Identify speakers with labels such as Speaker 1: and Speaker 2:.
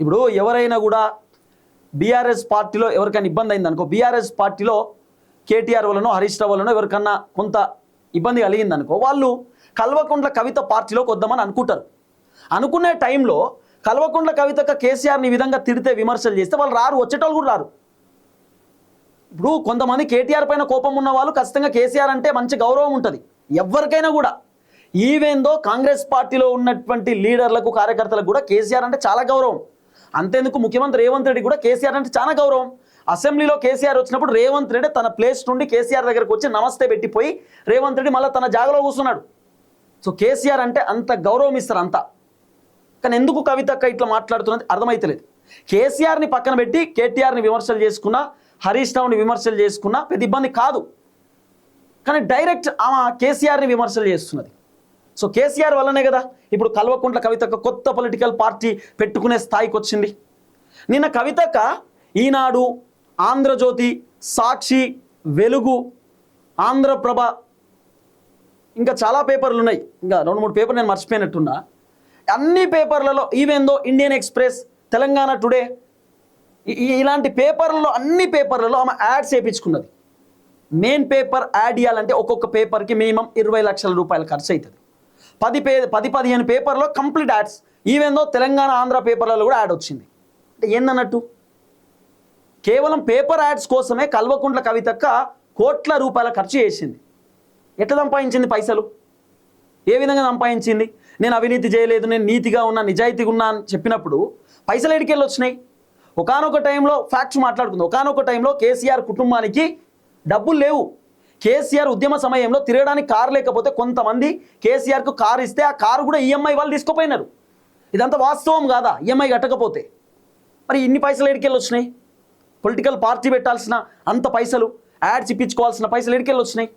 Speaker 1: ఇప్పుడు ఎవరైనా కూడా బీఆర్ఎస్ పార్టీలో ఎవరికైనా ఇబ్బంది అయింది అనుకో, బీఆర్ఎస్ పార్టీలో కేటీఆర్ వలనో హరీష్ రావు వలనో ఎవరికన్నా కొంత ఇబ్బంది కలిగింది అనుకో, వాళ్ళు కల్వకుంట్ల కవిత పార్టీలోకి వద్దామని అనుకుంటారు. అనుకునే టైంలో కల్వకుంట్ల కవితక కేసీఆర్ని ఈ విధంగా తిడితే విమర్శలు చేస్తే వాళ్ళు రారు, వచ్చేటోళ్ళు కూడా రారు. ఇప్పుడు కొంతమంది కేటీఆర్ పైన కోపం ఉన్న వాళ్ళు ఖచ్చితంగా కేసీఆర్ అంటే మంచి గౌరవం ఉంటుంది ఎవరికైనా కూడా. ఈవెందో కాంగ్రెస్ పార్టీలో ఉన్నటువంటి లీడర్లకు కార్యకర్తలకు కూడా కేసీఆర్ అంటే చాలా గౌరవం. అంతేందుకు ముఖ్యమంత్రి రేవంత్ రెడ్డి కూడా కేసీఆర్ అంటే చాలా గౌరవం. అసెంబ్లీలో కేసీఆర్ వచ్చినప్పుడు రేవంత్ రెడ్డి తన ప్లేస్ నుండి కేసీఆర్ దగ్గరకు వచ్చి నమస్తే పెట్టిపోయి రేవంత్ రెడ్డి మళ్ళీ తన జాగలో కూర్చున్నాడు. సో కేసీఆర్ అంటే అంత గౌరవం ఇస్తారు అంతా. కానీ ఎందుకు కవితక్క ఇట్లా మాట్లాడుతున్నది అర్థమైతలేదు. కేసీఆర్ని పక్కన పెట్టి కేటీఆర్ని విమర్శలు చేసుకున్నా, హరీష్ రావుని విమర్శలు చేసుకున్నా పెద్ద ఇబ్బంది కాదు. కానీ డైరెక్ట్ ఆమె కేసీఆర్ని విమర్శలు చేస్తున్నది. సో కేసీఆర్ వల్లనే కదా ఇప్పుడు కల్వకుంట్ల కవితక్క కొత్త పొలిటికల్ పార్టీ పెట్టుకునే స్థాయికి వచ్చింది. నిన్న కవితక్క ఈనాడు, ఆంధ్రజ్యోతి, సాక్షి, వెలుగు, ఆంధ్రప్రభ ఇంకా చాలా పేపర్లు ఉన్నాయి, ఇంకా 2-3 పేపర్లు నేను మర్చిపోయినట్టున్నా. అన్ని పేపర్లలో ఈవెందో ఇండియన్ ఎక్స్ప్రెస్, తెలంగాణ టుడే ఇలాంటి పేపర్లలో అన్ని పేపర్లలో ఆమె యాడ్స్ వేయించుకున్నది. మెయిన్ పేపర్ యాడ్ ఇవ్వాలంటే ఒక్కొక్క పేపర్కి మినిమం 20 లక్షల రూపాయలు ఖర్చు అవుతుంది. 10-15 పేపర్లో కంప్లీట్ యాడ్స్. ఈవెందో తెలంగాణ, ఆంధ్ర పేపర్లలో కూడా యాడ్ వచ్చింది. అంటే ఏందన్నట్టు కేవలం పేపర్ యాడ్స్ కోసమే కల్వకుంట్ల కవితక్క కోట్ల రూపాయల ఖర్చు చేసింది. ఎట్లా సంపాదించింది పైసలు? ఏ విధంగా సంపాదించింది? నేను అవినీతి చేయలేదు, నేను నీతిగా ఉన్నా, నిజాయితీగా ఉన్నా అని చెప్పినప్పుడు పైసలు ఎడికెళ్ళి వచ్చినాయి? ఒకానొక టైంలో ఫ్యాక్ట్స్ మాట్లాడుకుంది. ఒకానొక టైంలో కేసీఆర్ కుటుంబానికి డబ్బులు లేవు. కేసీఆర్ ఉద్యమ సమయంలో తిరగడానికి కారు లేకపోతే కొంతమంది కేసీఆర్కు కారు ఇస్తే ఆ కారు కూడా ఈఎంఐ వాళ్ళు తీసుకుపోయినారు. ఇదంతా వాస్తవం కాదా? ఈఎంఐ కట్టకపోతే మరి ఇన్ని పైసలు ఎడికెళ్ళి వచ్చినాయి? పొలిటికల్ పార్టీ పెట్టాల్సిన అంత పైసలు, యాడ్స్ ఇప్పించుకోవాల్సిన పైసలు ఎడికెళ్ళి వచ్చినాయి?